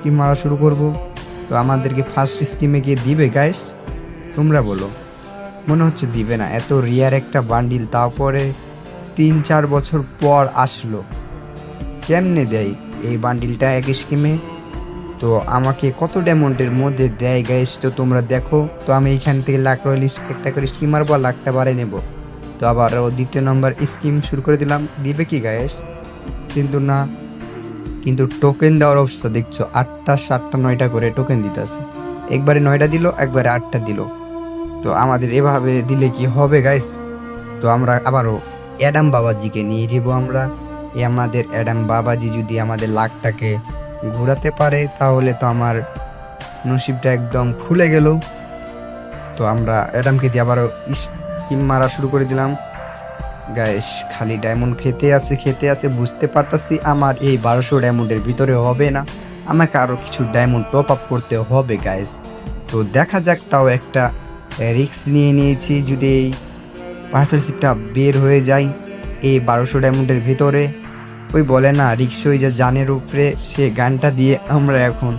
Scheme মারা শুরু করব। তো আমাদেরকে ফার্স্ট স্কিমে গিয়ে দিবে গাইস? তোমরা বলো। মনে হচ্ছে দিবে না, এত রিয়ার একটা বান্ডিল, তারপরে 3-4 বছর পর আসলো। কেমনে দেয় এই বান্ডিলটা এক স্কিমে? তো আমাকে কত ডায়মন্ডের মধ্যে দেয় গাইস তো তোমরা দেখো। তো আমি এখান থেকে লাখ রয়েল একটা করে স্কিম মারবো আর লাখটা বাড়াই নেব। তো আবারও দ্বিতীয় নম্বর স্কিম শুরু করে দিলাম। দিবে কি গাইস? কিন্তু না, কিন্তু টোকেন দেওয়ার অবস্থা দেখছো, 8টা 7টা 9টা করে টোকেন দিতেছে। একবারে 9টা দিল, একবারে 8টা দিল। তো আমাদের এভাবে দিলে কি হবে গাইস? তো আমরা আবারও অ্যাডাম বাবাজিকে নিয়ে নেবো আমরা। আমাদের অ্যাডাম বাবাজি যদি আমাদের লাখটাকে ঘোরাতে পারে তাহলে তো আমার নসিবটা একদম খুলে গেল। তো আমরা অ্যাডামকে দিয়ে আবারও স্কিম মারা শুরু করে দিলাম। গাইস খালি ডায়মন্ড খেতে আছে বুঝতে পারতাছি আমার এই 1200 ডায়মন্ডের ভিতরে হবে না, আমাকে আরও কিছু ডায়মন্ড টপ আপ করতে হবে গাইস। তো দেখা যাক, তাও একটা রিস্ক নিয়ে নিয়েছি। যদি এই পার্টনারশিপটা বের হয়ে যায় এই 1200 ডায়মন্ডের ভিতরে, ওই বলে না রিক্স হয়ে যা জানের উপরে, সে গানটা দিয়ে আমরা এখন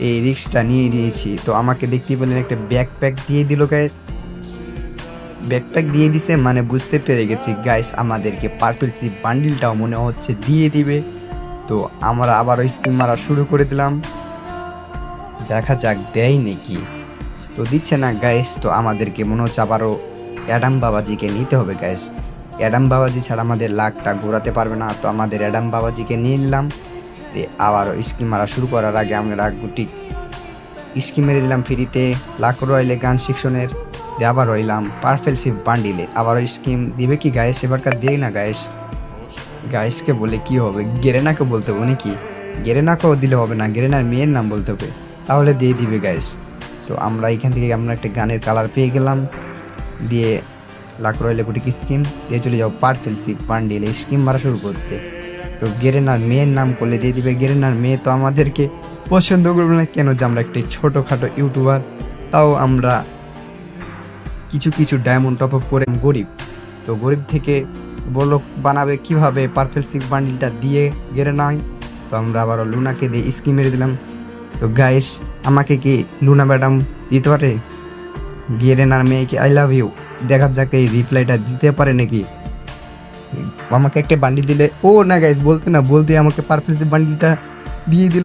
এই রিক্সটা নিয়ে নিয়েছি। তো আমাকে দেখতে পেলেন একটা ব্যাকপ্যাক দিয়ে দিল গাইস। ব্যাকপ্যাক দিয়ে দিছে মানে বুঝতে পেরে গেছি গাইস আমাদেরকে পার্পল সিপ বান্ডিলটাও মনে হচ্ছে দিয়ে দিবে। তো আমরা আবারও স্কিম মারা শুরু করে দিলাম, দেখা যাক দেয় নাকি। তো দিচ্ছে না গাইস। তো আমাদেরকে মনে হচ্ছে আবারও অ্যাডাম বাবাজিকে নিতে হবে গাইস। অ্যাডাম বাবাজি ছাড়া আমাদের লাখটা ঘোরাতে পারবে না। তো আমাদের অ্যাডাম বাবাজিকে নিয়ে নিলাম। তো আবারও স্কিম মারা শুরু করার আগে আমরা গুটি স্কিম মেরে দিলাম ফ্রিতে লাখ রয়েলে গান সেকশনের। দিয়ে আবার রইলাম পার্পল সিপ বান্ডিলে। আবারও স্কিম দিবে কি গাইস? এবারকার দেই না গাইস। গাইসকে বলে কি হবে? গেরেনাকে বলতে হবে নাকি? গেরেনাকেও দিলে হবে না, গেরেনার মেয়ের নাম বলতে হবে, তাহলে দিয়ে দিবে গাইস। তো আমরা এখান থেকে আমরা একটা গানের কালার পেয়ে গেলাম। দিয়ে লাখ রয়েলে গুটি স্কিম দিয়ে চলে যাও পার্পল সিপ বান্ডিলে স্কিম মারা শুরু করতে। তো গেরেনার মেয়ের নাম করলে দিয়ে দিবে। গেরেনার মেয়ে তো আমাদেরকে পছন্দ করবে না কেন, যে আমরা একটি ছোটোখাটো ইউটিউবার, তাও আমরা কিছু কিছু ডায়মন্ড টপ আপ করে গরিব। তো গরিব থেকে বলক বানাবে কিভাবে পার্পল সিপ বান্ডিলটা দিয়ে গেড়ে নাই। তো আমরা আবারও লুনাকে দিয়ে স্কিম মেরে দিলাম। তো গাইস আমাকে কি লুনা ম্যাডাম দিতে পারে? গেরেনার মেয়েকে আই লাভ ইউ, দেখা যাক এই রিপ্লাইটা দিতে পারে নাকি। আমাকে একটা বান্ডিল দিলে, ও না গাইস বলতে না বলতে আমাকে পার্পল সিপ বান্ডিলটা দিয়ে দিল।